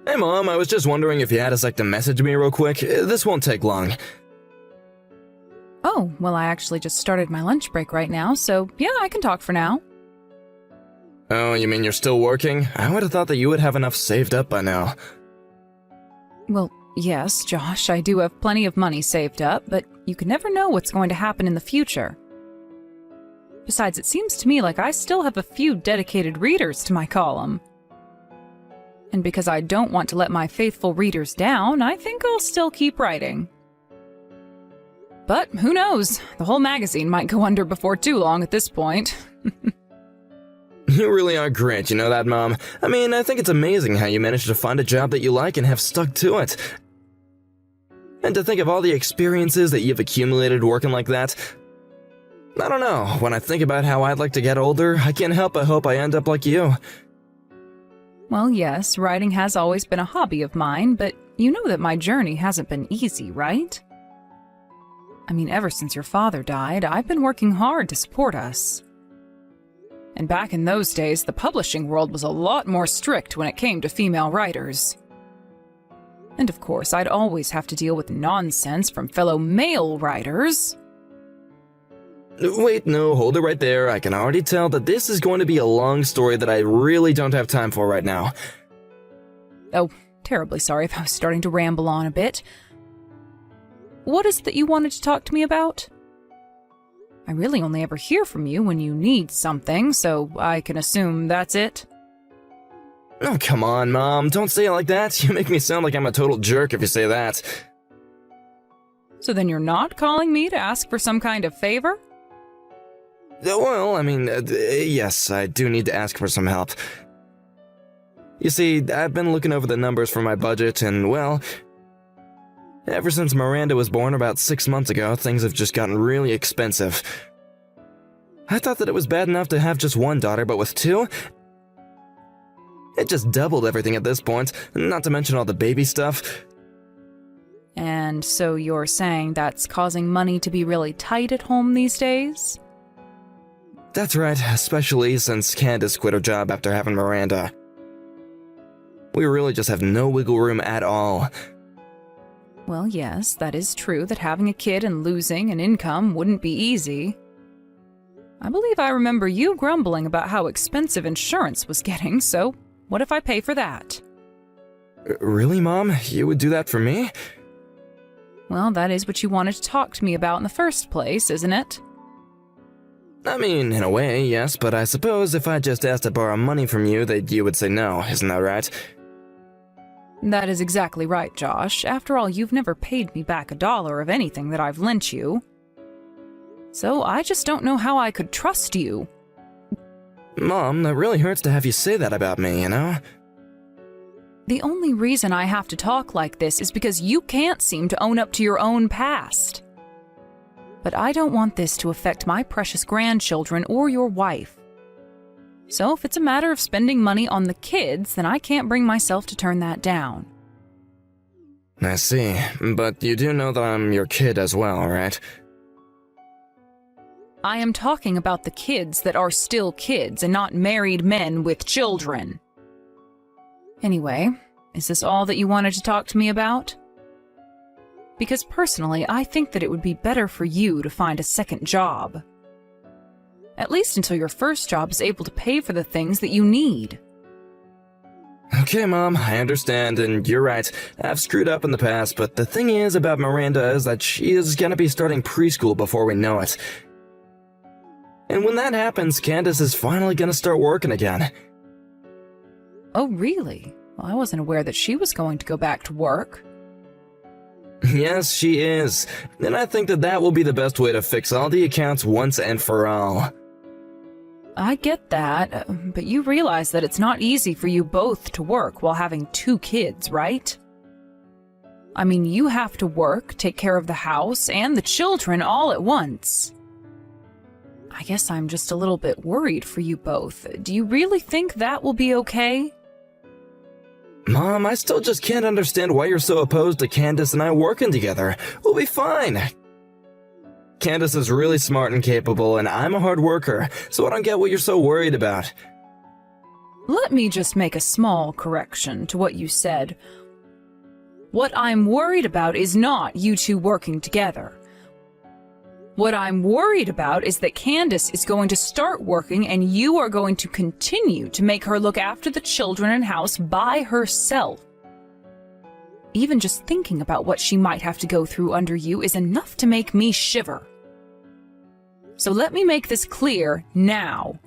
Hey Mom, I was just wondering if you had a sec to message me real quick. This won't take long. Oh, well, I actually just started my lunch break right now, so yeah, I can talk for now. Oh, you mean you're still working? I would have thought that you would have enough saved up by now. Well, yes, Josh, I do have plenty of money saved up, but you can never know what's going to happen in the future. Besides, it seems to me like I still have a few dedicated readers to my column. And because I don't want to let my faithful readers down, I think I'll still keep writing. But who knows? The whole magazine might go under before too long at this point. You really are great, you know that, Mom? I mean, I think it's amazing how you managed to find a job that you like and have stuck to it. And to think of all the experiences that you've accumulated working like that. I don't know, when I think about how I'd like to get older, I can't help but hope I end up like you. Well, yes, writing has always been a hobby of mine, but you know that my journey hasn't been easy, right? I mean, ever since your father died, I've been working hard to support us. And back in those days, the publishing world was a lot more strict when it came to female writers. And of course, I'd always have to deal with nonsense from fellow male writers. Wait, no, hold it right there. I can already tell that this is going to be a long story that I really don't have time for right now. Oh, terribly sorry if I was starting to ramble on a bit. What is it that you wanted to talk to me about? I really only ever hear from you when you need something, so I can assume that's it. Oh, come on, Mom. Don't say it like that. You make me sound like I'm a total jerk if you say that. So then you're not calling me to ask for some kind of favor? Well, I mean, yes, I do need to ask for some help. You see, I've been looking over the numbers for my budget, and well, ever since Miranda was born about 6 months ago, things have just gotten really expensive. I thought that it was bad enough to have just one daughter, but with two, it just doubled everything at this point, not to mention all the baby stuff. And so you're saying that's causing money to be really tight at home these days? That's right, especially since Candace quit her job after having Miranda. We really just have no wiggle room at all. Well, yes, that is true that having a kid and losing an income wouldn't be easy. I believe I remember you grumbling about how expensive insurance was getting, so what if I pay for that? Really, Mom? You would do that for me? Well, that is what you wanted to talk to me about in the first place, isn't it? I mean, in a way, yes, but I suppose if I just asked to borrow money from you, that you would say no, isn't that right? That is exactly right, Josh. After all, you've never paid me back $1 of anything that I've lent you. So I just don't know how I could trust you. Mom, that really hurts to have you say that about me, you know? The only reason I have to talk like this is because you can't seem to own up to your own past. But I don't want this to affect my precious grandchildren or your wife. So if it's a matter of spending money on the kids, then I can't bring myself to turn that down. I see, but you do know that I'm your kid as well, right? I am talking about the kids that are still kids and not married men with children. Anyway, is this all that you wanted to talk to me about? Because personally, I think that it would be better for you to find a second job. At least until your first job is able to pay for the things that you need. Okay, Mom, I understand, and you're right. I've screwed up in the past, but the thing is about Miranda is that she is gonna be starting preschool before we know it. And when that happens, Candace is finally gonna start working again. Oh, really? Well, I wasn't aware that she was going to go back to work. Yes, she is. And I think that that will be the best way to fix all the accounts once and for all. I get that, but you realize that it's not easy for you both to work while having 2 kids, right? I mean, you have to work, take care of the house, and the children all at once. I guess I'm just a little bit worried for you both. Do you really think that will be okay? Mom, I still just can't understand why you're so opposed to Candace and I working together. We'll be fine. Candace is really smart and capable, and I'm a hard worker, so I don't get what you're so worried about. Let me just make a small correction to what you said. What I'm worried about is not you two working together. What I'm worried about is that Candace is going to start working and you are going to continue to make her look after the children and house by herself. Even just thinking about what she might have to go through under you is enough to make me shiver. So let me make this clear now.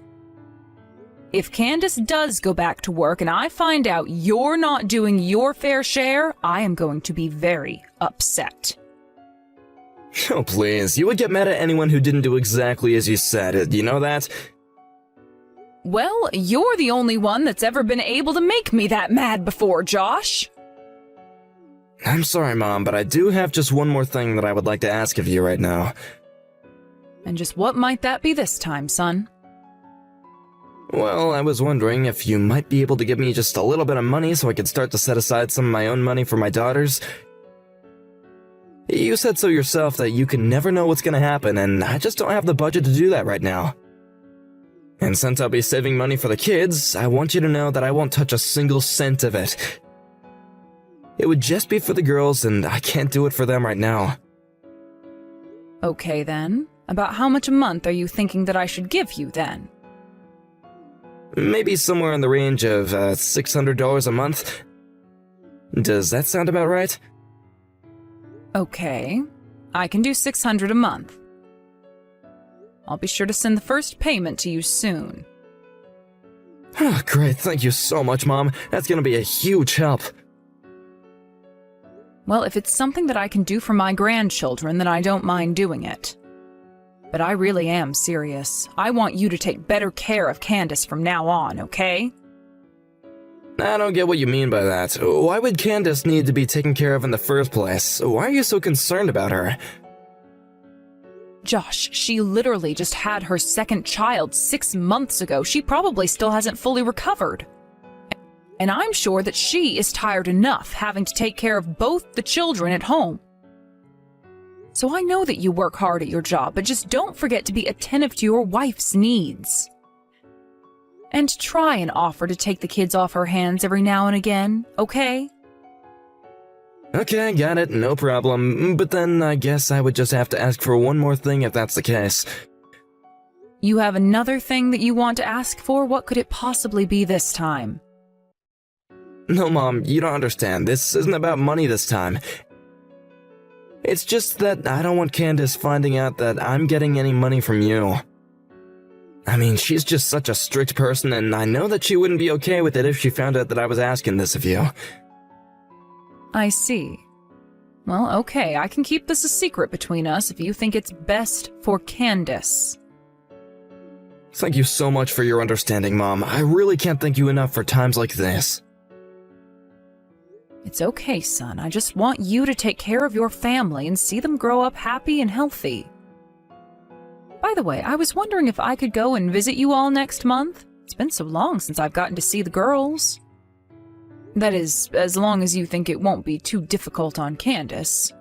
If Candace does go back to work and I find out you're not doing your fair share, I am going to be very upset. Oh, please. You would get mad at anyone who didn't do exactly as you said. You know that? Well, you're the only one that's ever been able to make me that mad before, Josh. I'm sorry, Mom, but I do have just one more thing that I would like to ask of you right now. And just what might that be this time, son? Well, I was wondering if you might be able to give me just a little bit of money so I could start to set aside some of my own money for my daughters. You said so yourself that you can never know what's gonna happen, and I just don't have the budget to do that right now. And since I'll be saving money for the kids, I want you to know that I won't touch a single cent of it. It would just be for the girls, and I can't do it for them right now. Okay then. About how much a month are you thinking that I should give you then? Maybe somewhere in the range of $600 a month. Does that sound about right? Okay. I can do $600 a month. I'll be sure to send the first payment to you soon. Oh, great, thank you so much, Mom. That's gonna be a huge help. Well, if it's something that I can do for my grandchildren, then I don't mind doing it. But I really am serious. I want you to take better care of Candace from now on, okay? I don't get what you mean by that. Why would Candace need to be taken care of in the first place? Why are you so concerned about her? Josh, she literally just had her second child 6 months ago. She probably still hasn't fully recovered. And I'm sure that she is tired enough having to take care of both the children at home. So I know that you work hard at your job, but just don't forget to be attentive to your wife's needs. And try and offer to take the kids off her hands every now and again, okay? Okay, got it, no problem. But then I guess I would just have to ask for one more thing if that's the case. You have another thing that you want to ask for? What could it possibly be this time? No, Mom, you don't understand. This isn't about money this time. It's just that I don't want Candace finding out that I'm getting any money from you. I mean, she's just such a strict person, and I know that she wouldn't be okay with it if she found out that I was asking this of you. I see. Well, okay, I can keep this a secret between us if you think it's best for Candace. Thank you so much for your understanding, Mom. I really can't thank you enough for times like this. It's okay, son. I just want you to take care of your family and see them grow up happy and healthy. By the way, I was wondering if I could go and visit you all next month. It's been so long since I've gotten to see the girls. That is, as long as you think it won't be too difficult on Candace.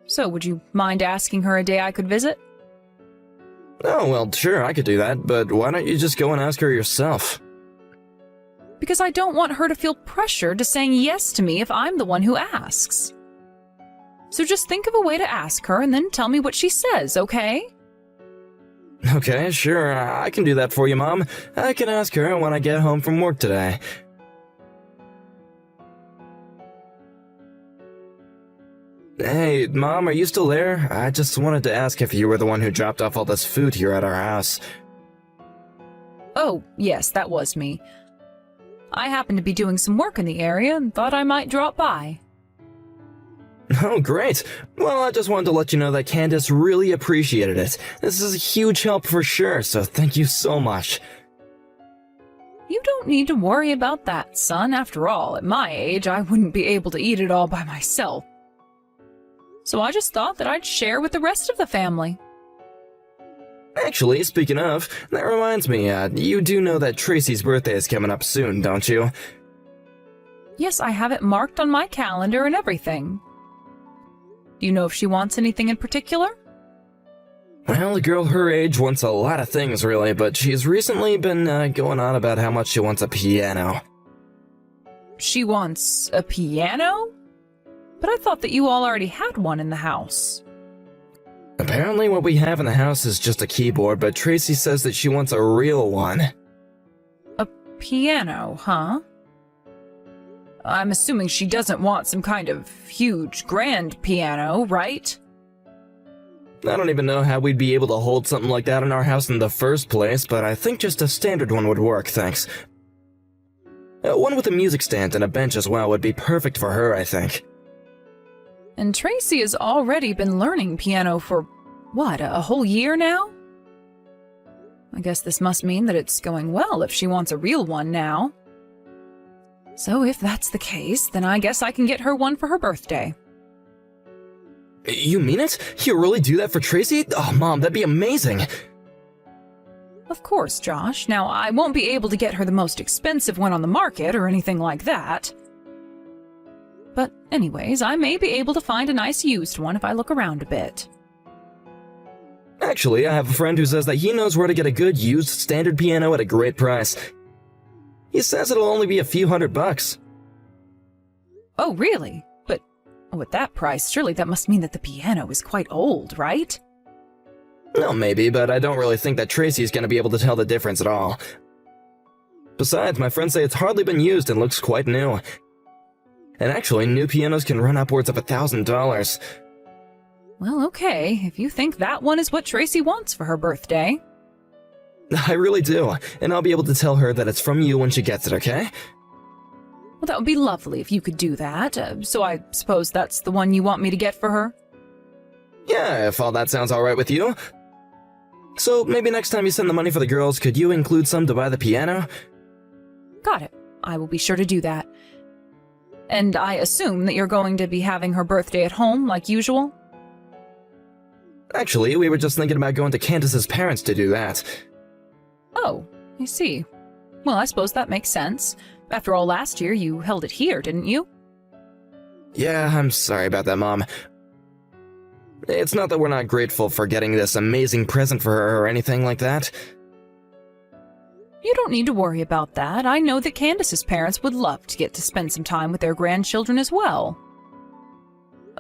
So, would you mind asking her a day I could visit? Oh, well, sure, I could do that, but why don't you just go and ask her yourself? Because I don't want her to feel pressured to saying yes to me if I'm the one who asks. So just think of a way to ask her and then tell me what she says, okay? Okay, sure, I can do that for you, Mom. I can ask her when I get home from work today. Hey, Mom, are you still there? I just wanted to ask if you were the one who dropped off all this food here at our house. Oh, yes, that was me. I happened to be doing some work in the area and thought I might drop by. Oh, great. Well, I just wanted to let you know that Candace really appreciated it. This is a huge help for sure, so thank you so much. You don't need to worry about that, son. After all, at my age, I wouldn't be able to eat it all by myself. So I just thought that I'd share with the rest of the family. Actually, speaking of, that reminds me, you do know that Tracy's birthday is coming up soon, don't you? Yes, I have it marked on my calendar and everything. Do you know if she wants anything in particular? Well, a girl her age wants a lot of things, really, but she's recently been going on about how much she wants a piano. She wants a piano? But I thought that you all already had one in the house. Apparently what we have in the house is just a keyboard, but Tracy says that she wants a real one. A piano, huh? I'm assuming she doesn't want some kind of huge, grand piano, right? I don't even know how we'd be able to hold something like that in our house in the first place, but I think just a standard one would work, thanks. One with a music stand and a bench as well would be perfect for her, I think. And Tracy has already been learning piano for, what, a whole year now? I guess this must mean that it's going well if she wants a real one now. So if that's the case, then I guess I can get her one for her birthday. You mean it? You really do that for Tracy? Oh, Mom, that'd be amazing! Of course, Josh. Now, I won't be able to get her the most expensive one on the market or anything like that. But anyways, I may be able to find a nice used one if I look around a bit. Actually, I have a friend who says that he knows where to get a good used standard piano at a great price. He says it'll only be a few $100. Oh, really? But with that price, surely that must mean that the piano is quite old, right? Well, maybe, but I don't really think that Tracy's gonna be able to tell the difference at all. Besides, my friends say it's hardly been used and looks quite new. And actually, new pianos can run upwards of $1,000. Well, okay, if you think that one is what Tracy wants for her birthday. I really do, and I'll be able to tell her that it's from you when she gets it, okay? Well, that would be lovely if you could do that. So I suppose that's the one you want me to get for her? Yeah, if all that sounds alright with you. So maybe next time you send the money for the girls, could you include some to buy the piano? Got it. I will be sure to do that. And I assume that you're going to be having her birthday at home, like usual? Actually, we were just thinking about going to Candace's parents to do that. Oh, I see. Well, I suppose that makes sense. After all, last year you held it here, didn't you? Yeah, I'm sorry about that, Mom. It's not that we're not grateful for getting this amazing present for her or anything like that. You don't need to worry about that. I know that Candace's parents would love to get to spend some time with their grandchildren as well.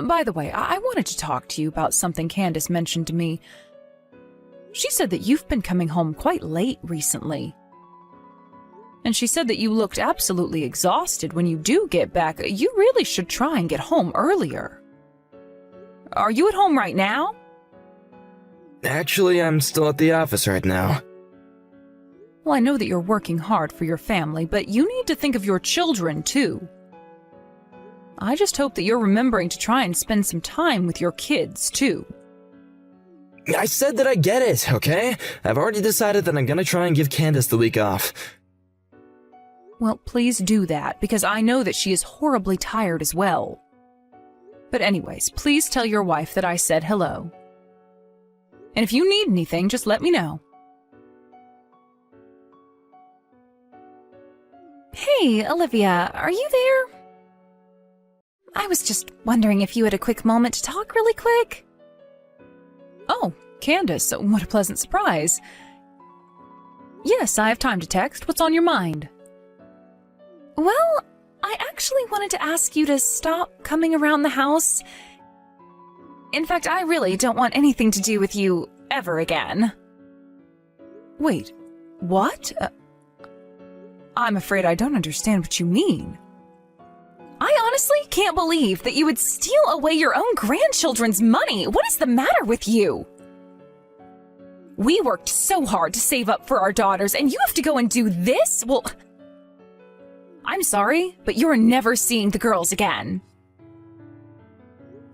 By the way, I wanted to talk to you about something Candace mentioned to me. She said that you've been coming home quite late recently. And she said that you looked absolutely exhausted when you do get back. You really should try and get home earlier. Are you at home right now? Actually, I'm still at the office right now. Well, I know that you're working hard for your family, but you need to think of your children, too. I just hope that you're remembering to try and spend some time with your kids, too. I said that I get it, okay? I've already decided that I'm gonna try and give Candace the week off. Well, please do that, because I know that she is horribly tired as well. But anyways, please tell your wife that I said hello. And if you need anything, just let me know. Hey, Olivia, are you there? I was just wondering if you had a quick moment to talk really quick. Oh, Candace, what a pleasant surprise. Yes, I have time to text. What's on your mind? Well, I actually wanted to ask you to stop coming around the house. In fact, I really don't want anything to do with you ever again. Wait, what? I'm afraid I don't understand what you mean. I honestly can't believe that you would steal away your own grandchildren's money. What is the matter with you? We worked so hard to save up for our daughters, and you have to go and do this? Well, I'm sorry, but you're never seeing the girls again.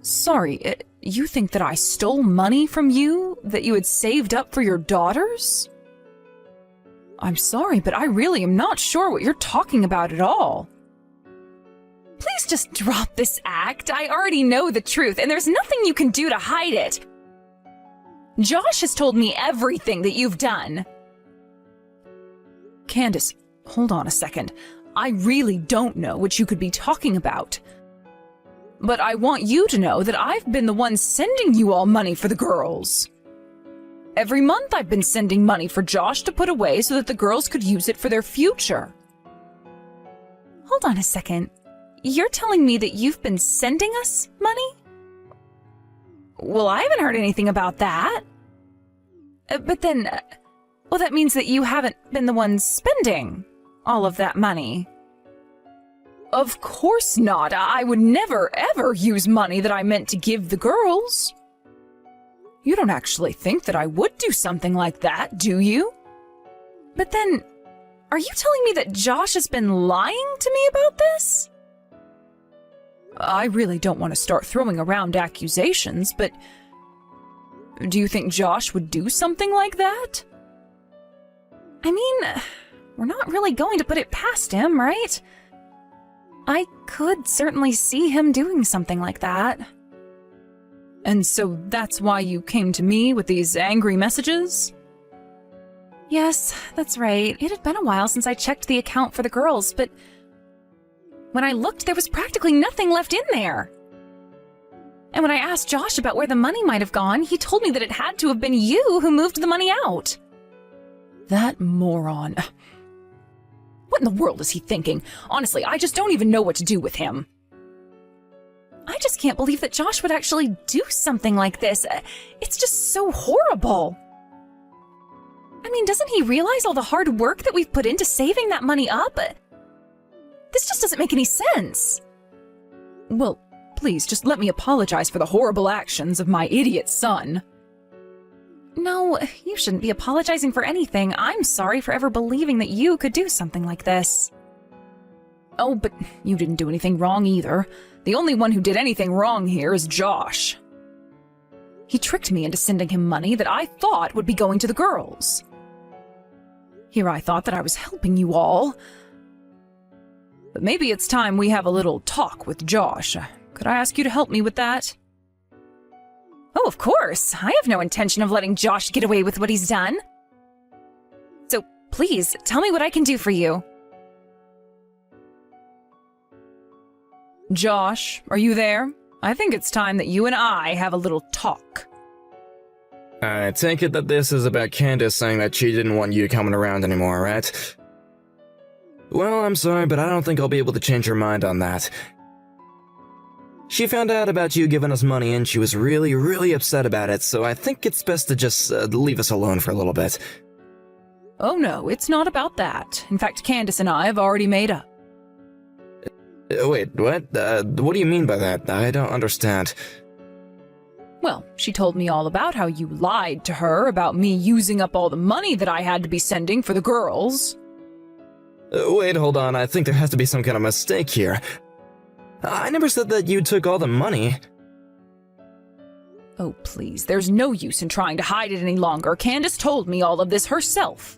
Sorry, you think that I stole money from you that you had saved up for your daughters? I'm sorry, but I really am not sure what you're talking about at all. Please just drop this act. I already know the truth, and there's nothing you can do to hide it. Josh has told me everything that you've done. Candace, hold on a second. I really don't know what you could be talking about. But I want you to know that I've been the one sending you all money for the girls. Every month I've been sending money for Josh to put away so that the girls could use it for their future. Hold on a second. You're telling me that you've been sending us money? Well, I haven't heard anything about that. But then, well, that means that you haven't been the one spending all of that money. Of course not. I would never, ever use money that I meant to give the girls. You don't actually think that I would do something like that, do you? But then, are you telling me that Josh has been lying to me about this? I really don't want to start throwing around accusations, but do you think Josh would do something like that? I mean, we're not really going to put it past him, right? I could certainly see him doing something like that. And so that's why you came to me with these angry messages? Yes, that's right. It had been a while since I checked the account for the girls, but when I looked, there was practically nothing left in there. And when I asked Josh about where the money might have gone, he told me that it had to have been you who moved the money out. That moron. What in the world is he thinking? Honestly, I just don't even know what to do with him. I just can't believe that Josh would actually do something like this. It's just so horrible. I mean, doesn't he realize all the hard work that we've put into saving that money up? This just doesn't make any sense. Well, please just let me apologize for the horrible actions of my idiot son. No, you shouldn't be apologizing for anything. I'm sorry for ever believing that you could do something like this. Oh, but you didn't do anything wrong either. The only one who did anything wrong here is Josh. He tricked me into sending him money that I thought would be going to the girls. Here I thought that I was helping you all. But maybe it's time we have a little talk with Josh. Could I ask you to help me with that? Oh, of course. I have no intention of letting Josh get away with what he's done. So please, tell me what I can do for you. Josh, are you there? I think it's time that you and I have a little talk. I take it that this is about Candace saying that she didn't want you coming around anymore, right? Well, I'm sorry, but I don't think I'll be able to change her mind on that. She found out about you giving us money and she was really, really upset about it, so I think it's best to just leave us alone for a little bit. Oh no, it's not about that. In fact, Candace and I have already made up. Wait, what? What do you mean by that? I don't understand. Well, she told me all about how you lied to her about me using up all the money that I had to be sending for the girls. Wait, hold on, I think there has to be some kind of mistake here. I never said that you took all the money. Oh, please, there's no use in trying to hide it any longer. Candace told me all of this herself.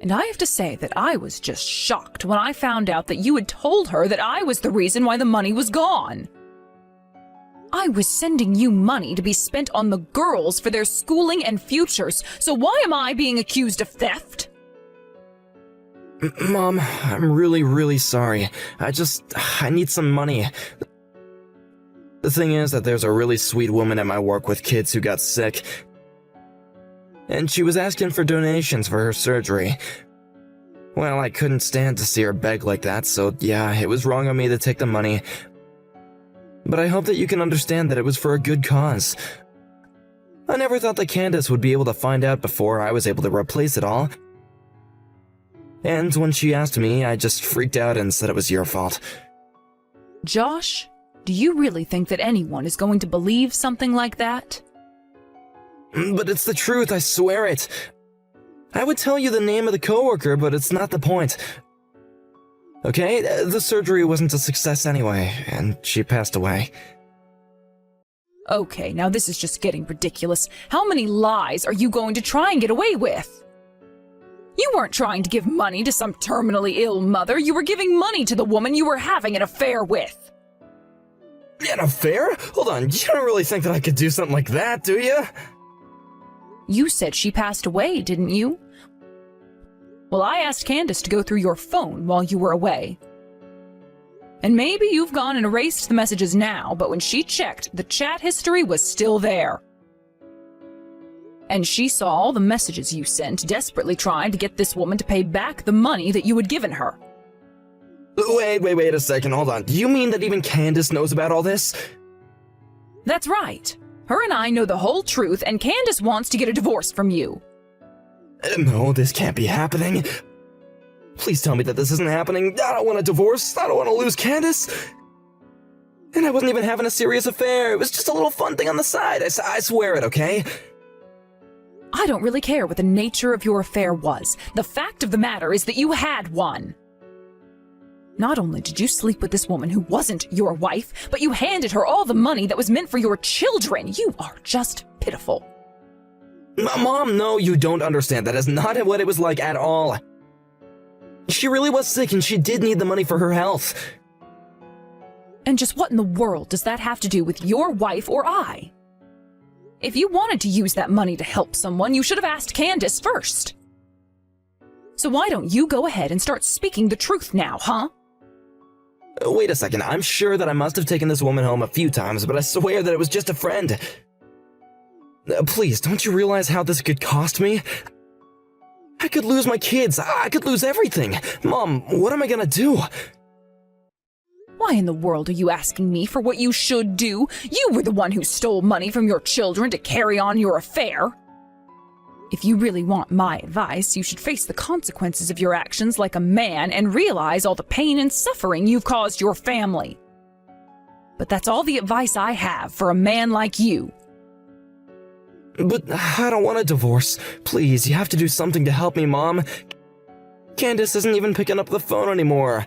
And I have to say that I was just shocked when I found out that you had told her that I was the reason why the money was gone. I was sending you money to be spent on the girls for their schooling and futures, so why am I being accused of theft? Mom, I'm really, really sorry. I need some money. The thing is that there's a really sweet woman at my work with kids who got sick, and she was asking for donations for her surgery. Well, I couldn't stand to see her beg like that, so yeah, it was wrong on me to take the money. But I hope that you can understand that it was for a good cause. I never thought that Candace would be able to find out before I was able to replace it all. And when she asked me, I just freaked out and said it was your fault. Josh, do you really think that anyone is going to believe something like that? But it's the truth, I swear it. I would tell you the name of the coworker, but it's not the point. Okay, the surgery wasn't a success anyway, and she passed away. Okay, now this is just getting ridiculous. How many lies are you going to try and get away with? You weren't trying to give money to some terminally ill mother. You were giving money to the woman you were having an affair with. An affair? Hold on, you don't really think that I could do something like that, do you? You said she passed away, didn't you? Well, I asked Candace to go through your phone while you were away. And maybe you've gone and erased the messages now, but when she checked, the chat history was still there. And she saw all the messages you sent, desperately trying to get this woman to pay back the money that you had given her. Wait a second, hold on. Do you mean that even Candace knows about all this? That's right. Her and I know the whole truth, and Candace wants to get a divorce from you. No, this can't be happening. Please tell me that this isn't happening. I don't want a divorce. I don't want to lose Candace. And I wasn't even having a serious affair. It was just a little fun thing on the side. I swear it, okay? I don't really care what the nature of your affair was. The fact of the matter is that you had one. Not only did you sleep with this woman who wasn't your wife, but you handed her all the money that was meant for your children. You are just pitiful. Mom, no, you don't understand. That is not what it was like at all. She really was sick and she did need the money for her health. And just what in the world does that have to do with your wife or I? If you wanted to use that money to help someone, you should have asked Candace first. So why don't you go ahead and start speaking the truth now, huh? Wait a second, I'm sure that I must have taken this woman home a few times, but I swear that it was just a friend. Please, don't you realize how this could cost me? I could lose my kids. I could lose everything. Mom, what am I gonna do? Why in the world are you asking me for what you should do? You were the one who stole money from your children to carry on your affair. If you really want my advice, you should face the consequences of your actions like a man and realize all the pain and suffering you've caused your family. But that's all the advice I have for a man like you. But I don't want a divorce. Please, you have to do something to help me, Mom. Candace isn't even picking up the phone anymore.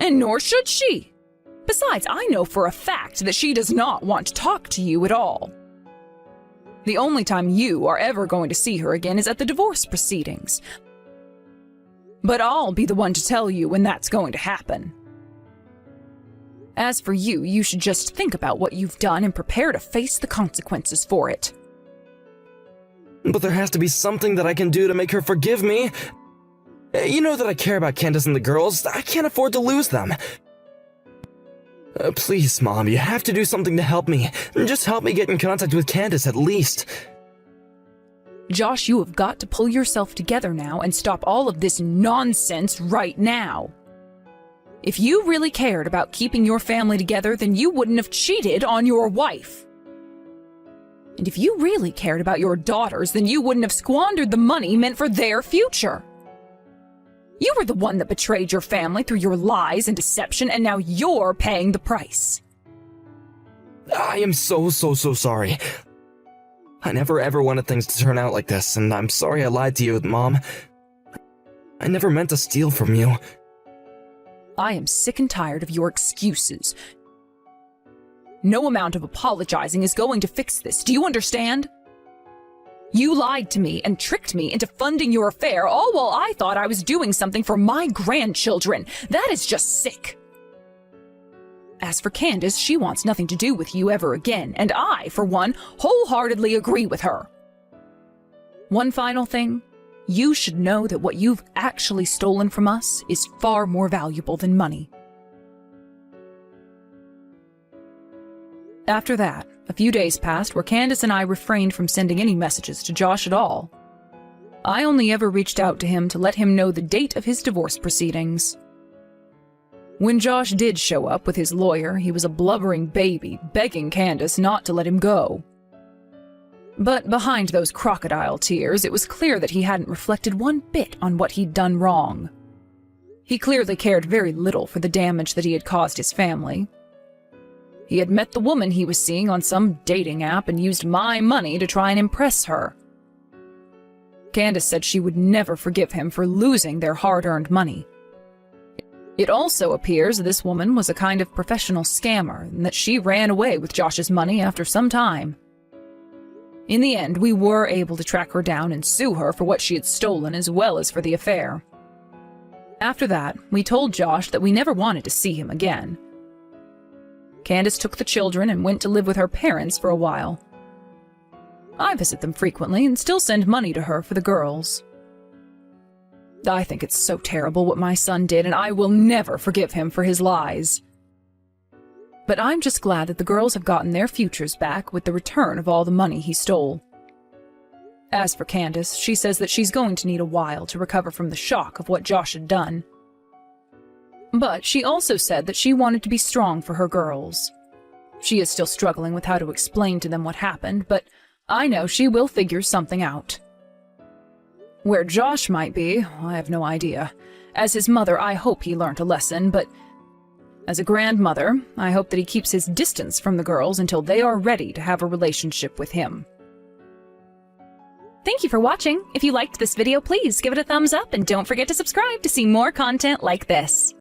And nor should she. Besides, I know for a fact that she does not want to talk to you at all. The only time you are ever going to see her again is at the divorce proceedings. But I'll be the one to tell you when that's going to happen. As for you, you should just think about what you've done and prepare to face the consequences for it. But there has to be something that I can do to make her forgive me. You know that I care about Candace and the girls. I can't afford to lose them. Please, Mom, you have to do something to help me. Just help me get in contact with Candace at least. Josh, you have got to pull yourself together now and stop all of this nonsense right now. If you really cared about keeping your family together, then you wouldn't have cheated on your wife. And if you really cared about your daughters, then you wouldn't have squandered the money meant for their future. You were the one that betrayed your family through your lies and deception, and now you're paying the price. I am so sorry. I never ever wanted things to turn out like this, and I'm sorry I lied to you, Mom. I never meant to steal from you. I am sick and tired of your excuses. No amount of apologizing is going to fix this. Do you understand? You lied to me and tricked me into funding your affair, all while I thought I was doing something for my grandchildren. That is just sick. As for Candace, she wants nothing to do with you ever again, and I, for one, wholeheartedly agree with her. One final thing. You should know that what you've actually stolen from us is far more valuable than money. After that, a few days passed where Candace and I refrained from sending any messages to Josh at all. I only ever reached out to him to let him know the date of his divorce proceedings. When Josh did show up with his lawyer, he was a blubbering baby, begging Candace not to let him go. But behind those crocodile tears, it was clear that he hadn't reflected one bit on what he'd done wrong. He clearly cared very little for the damage that he had caused his family. He had met the woman he was seeing on some dating app and used my money to try and impress her. Candace said she would never forgive him for losing their hard-earned money. It also appears this woman was a kind of professional scammer and that she ran away with Josh's money after some time. In the end, we were able to track her down and sue her for what she had stolen as well as for the affair. After that, we told Josh that we never wanted to see him again. Candace took the children and went to live with her parents for a while. I visit them frequently and still send money to her for the girls. I think it's so terrible what my son did, and I will never forgive him for his lies. But I'm just glad that the girls have gotten their futures back with the return of all the money he stole. As for Candace, she says that she's going to need a while to recover from the shock of what Josh had done. But she also said that she wanted to be strong for her girls. She is still struggling with how to explain to them what happened, but I know she will figure something out. Where Josh might be, I have no idea. As his mother, I hope he learned a lesson, but as a grandmother, I hope that he keeps his distance from the girls until they are ready to have a relationship with him. Thank you for watching. If you liked this video, please give it a thumbs up and don't forget to subscribe to see more content like this.